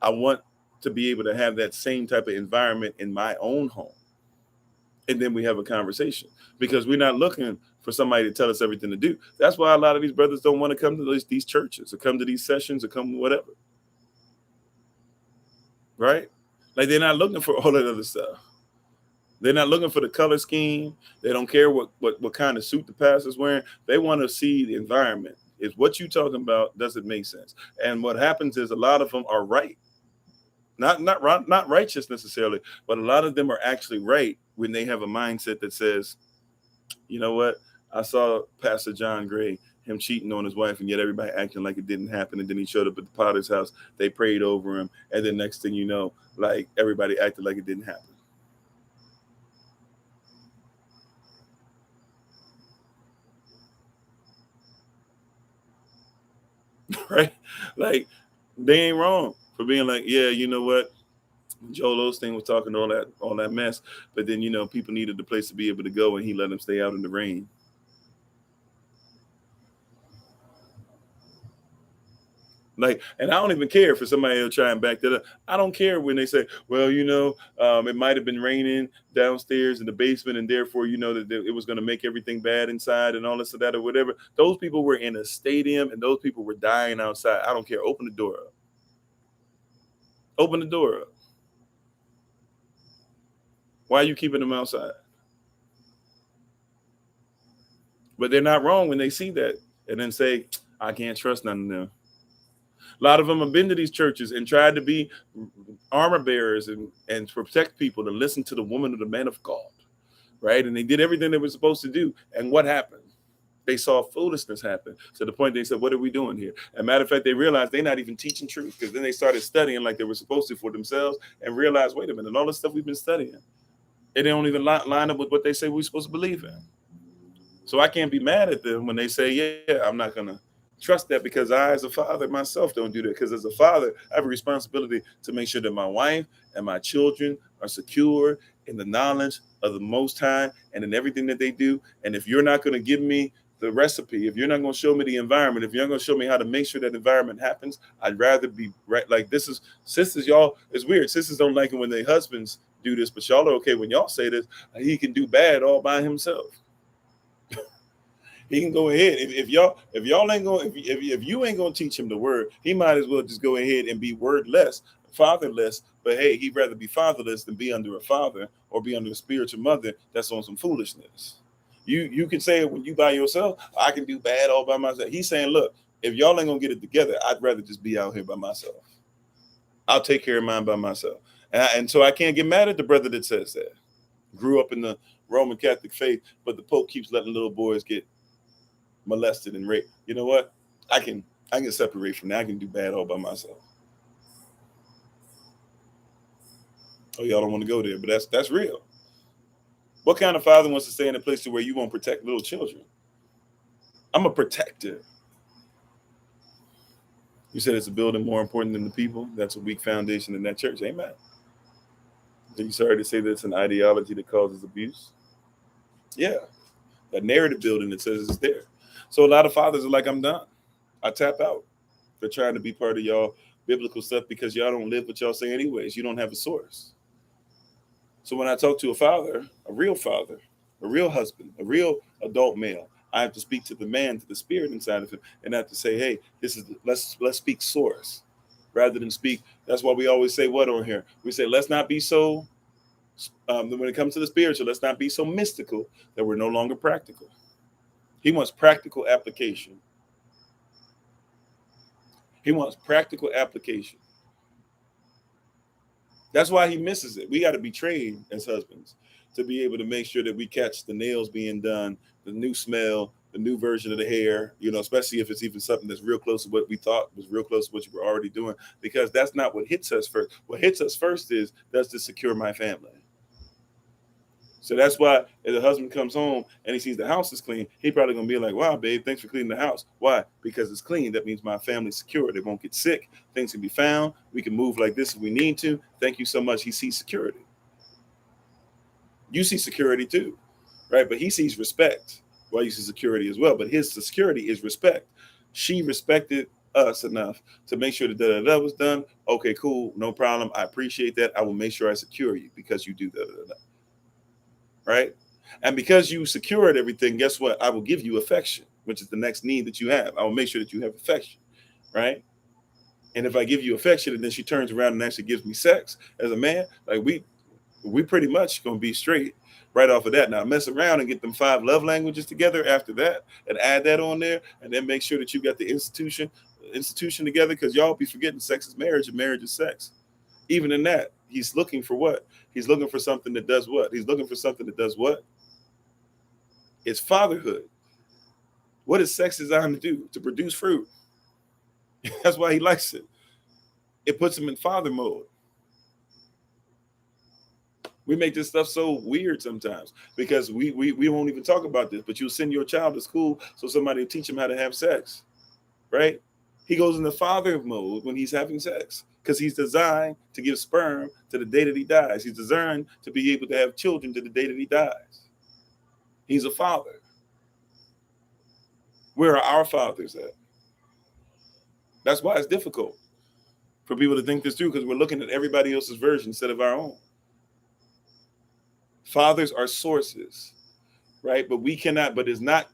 I want to be able to have that same type of environment in my own home. And then we have a conversation because we're not looking for somebody to tell us everything to do. That's why a lot of these brothers don't want to come to these churches or come to these sessions or come whatever. right? Like they're not looking for all that other stuff. They're not looking for the color scheme. They don't care what kind of suit the pastor's wearing. They want to see the environment. Is what you talking about? Does it make sense? And what happens is a lot of them are right, not righteous necessarily, but a lot of them are actually right when they have a mindset that says, you know what? I saw Pastor John Gray, him cheating on his wife, and yet everybody acting like it didn't happen. And then he showed up at the Potter's house. They prayed over him, and then next thing you know, like everybody acted like it didn't happen. Right? Like they ain't wrong for being like, yeah, you know what? Joel Osteen was talking all that mess, but then people needed a place to be able to go, and he let them stay out in the rain. Like, and I don't even care for somebody to try and back that up. I don't care when they say, well, it might have been raining downstairs in the basement, and therefore, that it was going to make everything bad inside and all this or that or whatever. Those people were in a stadium, and those people were dying outside. I don't care. Open the door up. Open the door up. Why are you keeping them outside? But they're not wrong when they see that and then say, I can't trust none of them. A lot of them have been to these churches and tried to be armor bearers and protect people and listen to the woman or the man of God, right? And they did everything they were supposed to do. And what happened? They saw foolishness happen to the point they said, what are we doing here? As a matter of fact, they realized they're not even teaching truth, because then they started studying like they were supposed to for themselves and realized, wait a minute, all the stuff we've been studying, it don't even line up with what they say we're supposed to believe in. So I can't be mad at them when they say, yeah, I'm not going to trust that, because I, as a father myself, don't do that. Because as a father, I have a responsibility to make sure that my wife and my children are secure in the knowledge of the Most High and in everything that they do. And if you're not going to give me the recipe, if you're not going to show me the environment, if you're not going to show me how to make sure that environment happens, I'd rather be right. Like, this is sisters, y'all. It's weird. Sisters don't like it when their husbands do this, but y'all are okay when y'all say this. He can do bad all by himself. He can go ahead. If y'all ain't going, if you ain't going to teach him the word, he might as well just go ahead and be wordless, fatherless. But hey, he'd rather be fatherless than be under a father or be under a spiritual mother that's on some foolishness. You can say it when you by yourself, I can do bad all by myself. He's saying, look, if y'all ain't gonna get it together, I'd rather just be out here by myself. I'll take care of mine by myself. And so I can't get mad at the brother that says that. Grew up in the Roman Catholic faith, but the Pope keeps letting little boys get molested and raped. You know what? I can separate from that. I can do bad all by myself. Oh, y'all don't want to go there, but that's real. What kind of father wants to stay in a place to where you won't protect little children? I'm a protector. You said it's a building more important than the people. That's a weak foundation in that church. Amen. Are you sorry to say that it's an ideology that causes abuse? Yeah. That narrative building that says it's there. So a lot of fathers are like, I'm done. I tap out. They're trying to be part of y'all biblical stuff because y'all don't live what y'all say anyways. You don't have a source. So when I talk to a real husband, a real adult male, I have to speak to the man, to the spirit inside of him, and I have to say, hey, let's speak source rather than speak. That's why we always say what on here? We say, let's not be so, when it comes to the spiritual, let's not be so mystical that we're no longer practical. He wants practical application. He wants practical application. That's why he misses it. We got to be trained as husbands to be able to make sure that we catch the nails being done, the new smell, the new version of the hair, especially if it's even something that's real close to what we thought was real close to what you were already doing, because that's not what hits us first. What hits us first is, does this secure my family? So that's why if the husband comes home and he sees the house is clean, he probably going to be like, wow, babe, thanks for cleaning the house. Why? Because it's clean. That means my family's secure. They won't get sick. Things can be found. We can move like this if we need to. Thank you so much. He sees security. You see security too, right? But he sees respect. Well, you see security as well. But his security is respect. She respected us enough to make sure that that was done. Okay, cool. No problem. I appreciate that. I will make sure I secure you because you do that. Right? And because you secured everything, guess what? I will give you affection, which is the next need that you have. I will make sure that you have affection, right? And if I give you affection and then she turns around and actually gives me sex as a man, like we pretty much gonna be straight right off of that. Now mess around and get them 5 love languages together after that and add that on there, and then make sure that you got the institution together, because y'all be forgetting sex is marriage and marriage is sex. Even in that, he's looking for what? He's looking for something that does what? He's looking for something that does what? It's fatherhood. What is sex designed to do? To produce fruit. That's why he likes it. It puts him in father mode. We make this stuff so weird sometimes because we won't even talk about this, but you'll send your child to school so somebody will teach him how to have sex, right? He goes into father mode when he's having sex because he's designed to give sperm to the day that he dies. He's designed to be able to have children to the day that he dies. He's a father. Where are our fathers at? That's why it's difficult for people to think this through, because we're looking at everybody else's version instead of our own. Fathers are sources, right? But it's not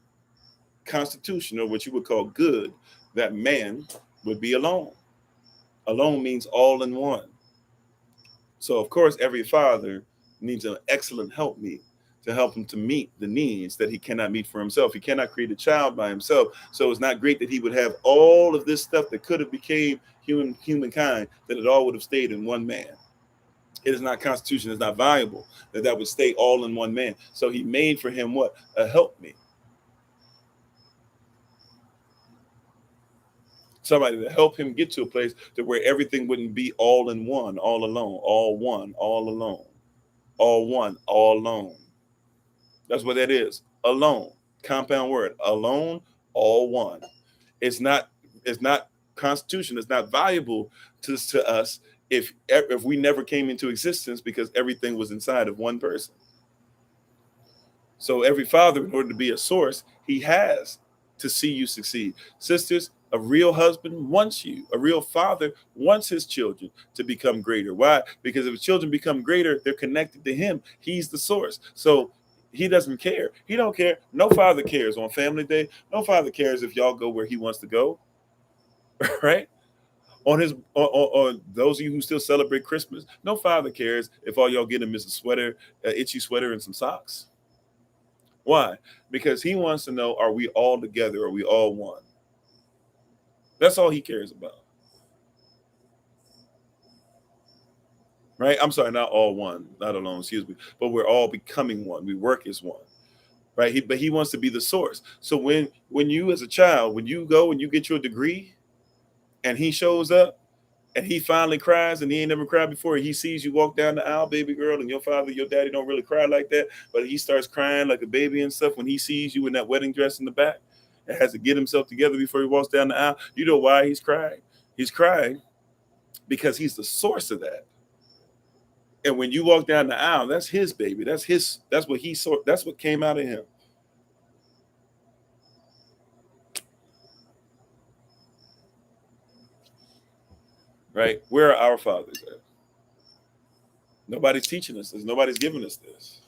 constitutional, what you would call good, that man would be alone. Alone means all in one. So, of course, every father needs an excellent helpmeet to help him to meet the needs that he cannot meet for himself. He cannot create a child by himself. So it's not great that he would have all of this stuff that could have became humankind, that it all would have stayed in one man. It is not constitution. It's not viable that would stay all in one man. So he made for him what? A helpmeet. Somebody to help him get to a place to where everything wouldn't be all in one, all alone, all one, all alone, all one, all alone. That's what that is. Alone. Compound word. Alone, all one. It's not constitution. It's not valuable to us if we never came into existence, because everything was inside of one person. So every father, in order to be a source, he has to see you succeed. Sisters, a real husband wants you. A real father wants his children to become greater. Why? Because if children become greater, they're connected to him. He's the source. So he doesn't care. He don't care. No father cares on family day. No father cares if y'all go where he wants to go. Right? On those of you who still celebrate Christmas, no father cares if all y'all get him is a sweater, an itchy sweater, and some socks. Why? Because he wants to know, are we all together? Are we all one? That's all he cares about. Right? I'm sorry, not all one, not alone, excuse me. But we're all becoming one. We work as one. Right? But he wants to be the source. So when you as a child, when you go and you get your degree and he shows up and he finally cries, and he ain't never cried before, he sees you walk down the aisle, baby girl, and your father, your daddy don't really cry like that, but he starts crying like a baby and stuff when he sees you in that wedding dress in the back and has to get himself together before he walks down the aisle. You know why he's crying? He's crying because he's the source of that. And when you walk down the aisle, that's his baby. That's what he saw. That's what came out of him. Right? Where are our fathers at? Nobody's teaching us this. Nobody's giving us this.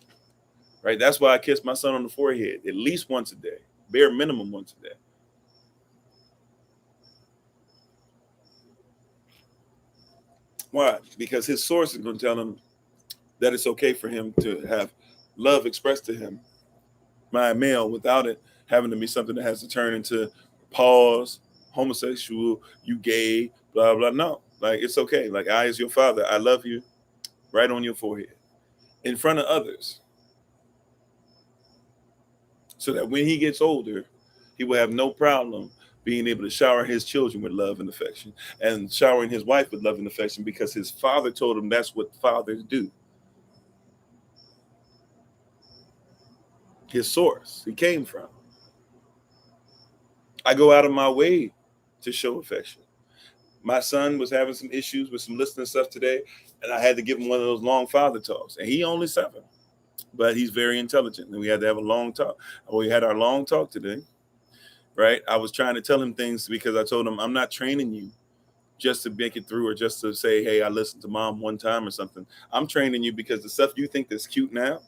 Right? That's why I kiss my son on the forehead at least once a day, bare minimum once a day. Why? Because his source is going to tell him that it's okay for him to have love expressed to him by a male without it having to be something that has to turn into pause, homosexual, you gay, blah, blah. No, like it's okay. Like, I, as your father, I love you, right on your forehead in front of others, so that when he gets older, he will have no problem being able to shower his children with love and affection, and showering his wife with love and affection, because his father told him that's what fathers do. His source he came from. I go out of my way to show affection. My son was having some issues with some listening stuff today, and I had to give him one of those long father talks. And he only 7, but he's very intelligent, and we had to have a long talk. We had our long talk today, right? I was trying to tell him things because I told him, I'm not training you just to make it through, or just to say, hey, I listened to mom one time or something. I'm training you because the stuff you think that's cute now,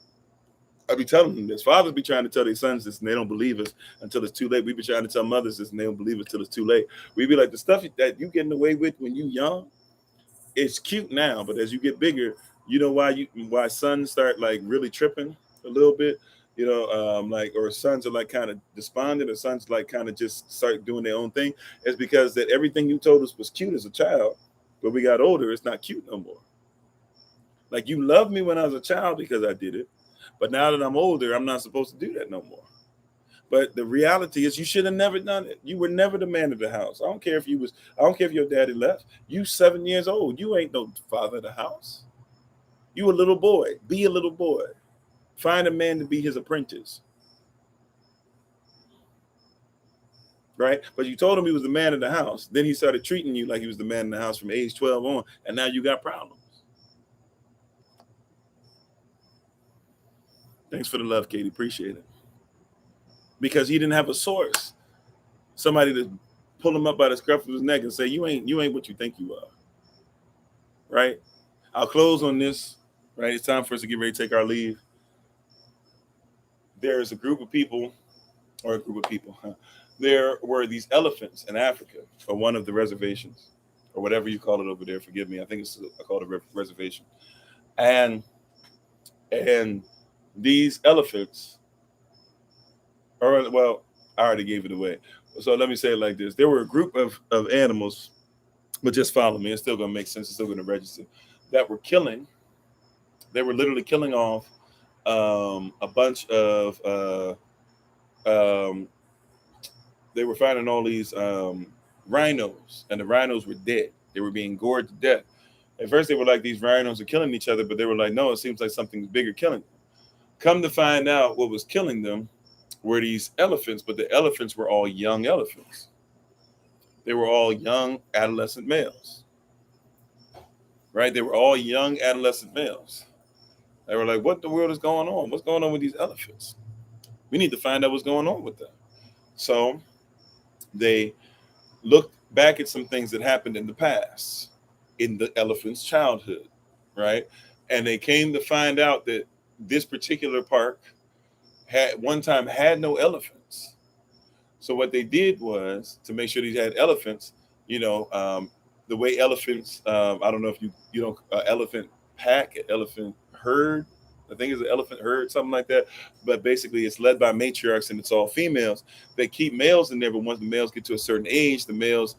I be telling them this. Fathers be trying to tell their sons this, and they don't believe us until it's too late. We be trying to tell mothers this, and they don't believe us until it's too late. We be like, the stuff that you getting away with when you young, it's cute now, but as you get bigger, you know why sons start like really tripping a little bit, like, or sons are like kind of despondent, or sons like kind of just start doing their own thing. It's because that everything you told us was cute as a child, but we got older, it's not cute no more. Like, you loved me when I was a child because I did it, but now that I'm older, I'm not supposed to do that no more. But the reality is, you should have never done it. You were never the man of the house. I don't care if your daddy left. You 7 years old. You ain't no father of the house. You a little boy. Be a little boy. Find a man to be his apprentice. Right? But you told him he was the man of the house. Then he started treating you like he was the man in the house from age 12 on. And now you got problems. Thanks for the love, Katie. Appreciate it. Because he didn't have a source. Somebody to pull him up by the scruff of his neck and say, you ain't what you think you are. Right? I'll close on this. Right? It's time for us to get ready to take our leave. There is a group of people. There were these elephants in Africa, or one of the reservations, or whatever you call it over there. Forgive me. I think I call it a reservation. And these elephants, well, I already gave it away. So let me say it like this. There were a group of animals, but just follow me. It's still going to make sense. It's still going to register. That were killing. They were literally killing off a bunch of they were finding all these rhinos, and the rhinos were dead. They were being gored to death. At first, they were like, these rhinos are killing each other, but they were like, no, it seems like something's bigger killing them. Come to find out, what was killing them were these elephants, but the elephants were all young elephants. They were all young adolescent males. Right? They were all young adolescent males. They were like, what the world is going on? What's going on with these elephants? We need to find out what's going on with them. So they looked back at some things that happened in the past, in the elephant's childhood, right? And they came to find out that this particular park had one time had no elephants. So what they did was, to make sure these had elephants, the way elephants, I don't know if you know, elephant pack, elephant herd, I think it's an elephant herd, something like that. But basically, it's led by matriarchs, and it's all females. They keep males in there, but once the males get to a certain age, the males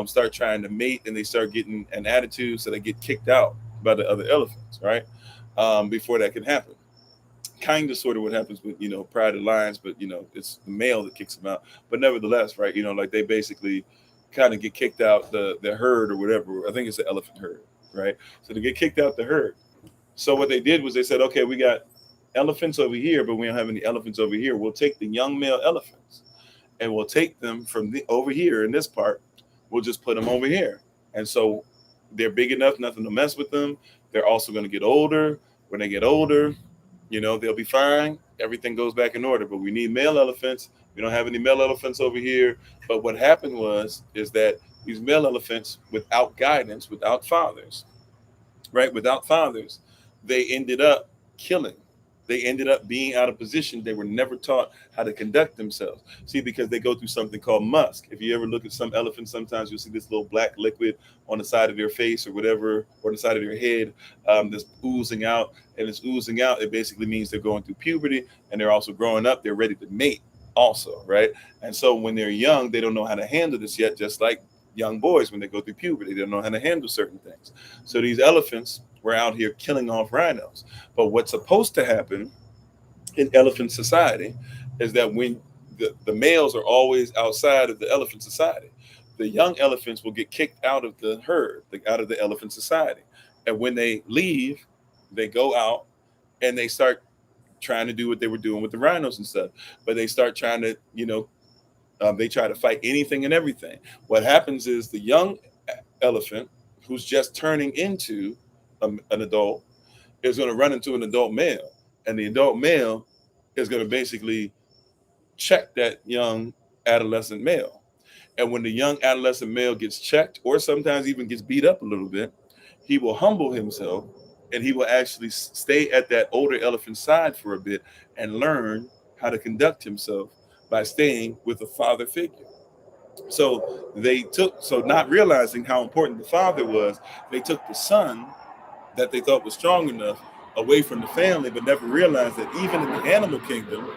start trying to mate, and they start getting an attitude, so they get kicked out by the other elephants, right? Before that can happen. Kind of sort of what happens with, pride of lions, but, it's the male that kicks them out. But nevertheless, right, like they basically kind of get kicked out the herd or whatever. I think it's the elephant herd, right? So they get kicked out the herd. So what they did was they said, okay, we got elephants over here, but we don't have any elephants over here. We'll take the young male elephants and we'll take them from over here in this part. We'll just put them over here. And so they're big enough, nothing to mess with them. They're also going to get older. When they get older, they'll be fine. Everything goes back in order, but we need male elephants. We don't have any male elephants over here. But what happened is that these male elephants, without guidance, without fathers, right? Without fathers, they ended up killing. They ended up being out of position. They were never taught how to conduct themselves. See, because they go through something called musk. If you ever look at some elephants, sometimes you'll see this little black liquid on the side of their face or whatever, or the side of their head, that's oozing out. And it's oozing out. It basically means they're going through puberty, and they're also growing up. They're ready to mate also, right? And so when they're young, they don't know how to handle this yet, just like young boys when they go through puberty. They don't know how to handle certain things. So these elephants were out here killing off rhinos. But what's supposed to happen in elephant society is that when the males are always outside of the elephant society, the young elephants will get kicked out of the herd, out of the elephant society. And when they leave, they go out and they start trying to do what they were doing with the rhinos and stuff. But they start trying to, they try to fight anything and everything. What happens is the young elephant, who's just turning into an adult, is going to run into an adult male, and the adult male is going to basically check that young adolescent male. And when the young adolescent male gets checked, or sometimes even gets beat up a little bit, he will humble himself And he will actually stay at that older elephant's side for a bit and learn how to conduct himself by staying with a father figure. So not realizing how important the father was, they took the son that they thought was strong enough away from the family, but never realized that even in the animal kingdom,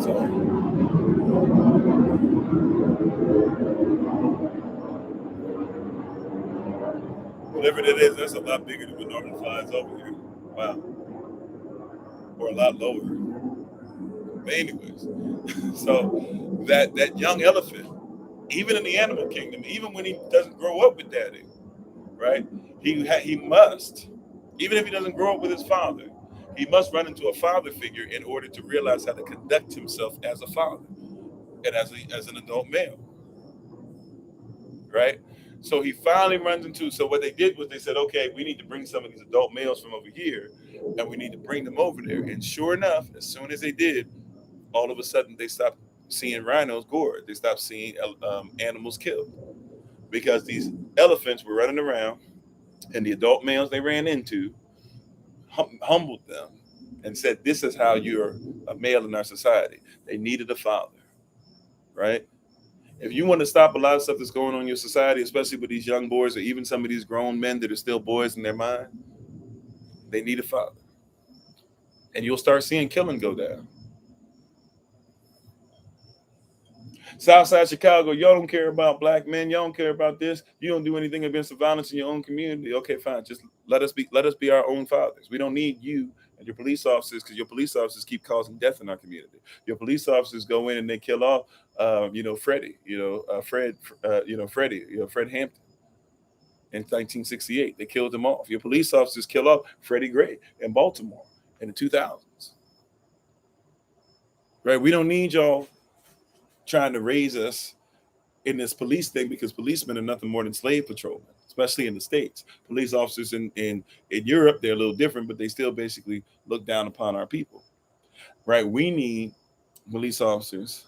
sorry, whatever that is, that's a lot bigger than what normally flies over here. Wow, or a lot lower. But anyways, so that young elephant, even in the animal kingdom, even when he doesn't grow up with daddy, right? He must, even if he doesn't grow up with his father, he must run into a father figure in order to realize how to conduct himself as a father and as an adult male, right? So he finally runs into. So what they did was they said, okay, we need to bring some of these adult males from over here, and we need to bring them over there. And sure enough, as soon as they did, all of a sudden they stopped seeing rhinos gored. They stopped seeing animals killed because these elephants were running around, and the adult males they ran into humbled them and said, "This is how you're a male in our society." They needed a father, right? If you want to stop a lot of stuff that's going on in your society, especially with these young boys or even some of these grown men that are still boys in their mind, they need a father, and you'll start seeing killing go down. Southside Chicago, y'all don't care about black men. Y'all don't care about this. You don't do anything against the violence in your own community. Okay, fine. Just let us be our own fathers. We don't need you and your police officers because your police officers keep causing death in our community. Your police officers go in and they kill off, Freddie, Fred Hampton in 1968. They killed him off. Your police officers kill off Freddie Gray in Baltimore in the 2000s. Right? We don't need y'all trying to raise us in this police thing because policemen are nothing more than slave patrolmen, especially in the States. Police officers in Europe, they're a little different, but they still basically look down upon our people, right? We need police officers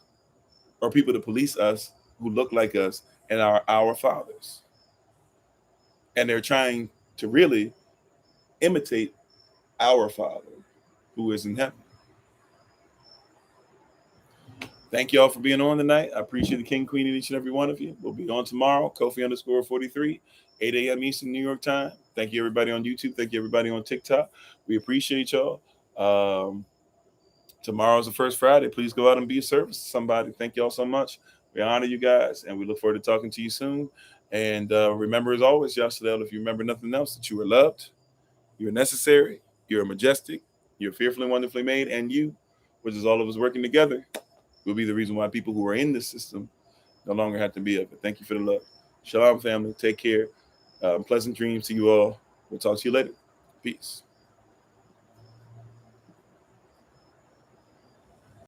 or people to police us who look like us and are our fathers. And they're trying to really imitate our Father who is in heaven. Thank you all for being on tonight. I appreciate the king, queen, and each and every one of you. We'll be on tomorrow, Kofi_43, 8 a.m. Eastern New York time. Thank you, everybody on YouTube. Thank you, everybody on TikTok. We appreciate y'all. Tomorrow's the first Friday. Please go out and be a service to somebody. Thank y'all so much. We honor you guys, and we look forward to talking to you soon. And remember, as always, Yashalel, if you remember nothing else, that you are loved, you are necessary, you're majestic, you're fearfully and wonderfully made, and you, which is all of us working together, will be the reason why people who are in this system no longer have to be of it. Thank you for the love. Shalom, family. Take care. Pleasant dreams to you all. We'll talk to you later. Peace.